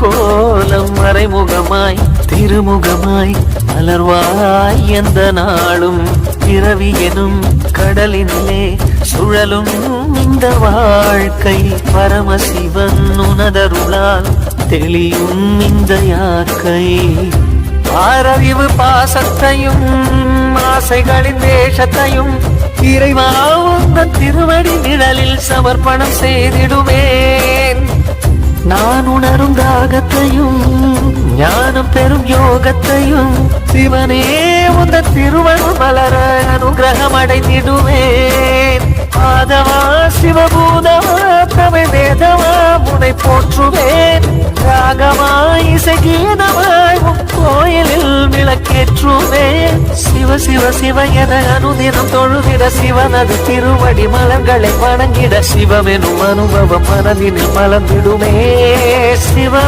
கோலம் மறைமுகமாய் திருமுகமாய் மலர்வாய் எந்த நாளும் பிறவி எனும் கடலினிலே சுழலும் இந்த வாழ்க்கை பரமசிவன் உனதருளால் தெளியும் இந்த யாக்கை ஆரறிவு பாசத்தையும் ஆசைகளின் வேஷத்தையும் இறைவா உந்தன் திருவடி நிழலில் சமர்ப்பணம் செய்திடுவேன் நான் உணரும் தாகத்தையும் ஞானம் பெறும் யோகத்தையும் சிவனே உந்தன் திருவருள் மலர அனுகிரகம் அடைந்திடுவேன் ஆதவா சிவபூதவா தமிழ் வேதவா முனை போற்றுவேன் ராகமா இசை கீதமாய் கோயிலில் விளக்கேற்றுவேன் சிவ சிவ சிவ என அனுதினம் தொழுதிட சிவனது திருவடி மலர்களை வணங்கிட சிவமெனும் அனுபவம் மனதினில் மலர்ந்திடுமே சிவ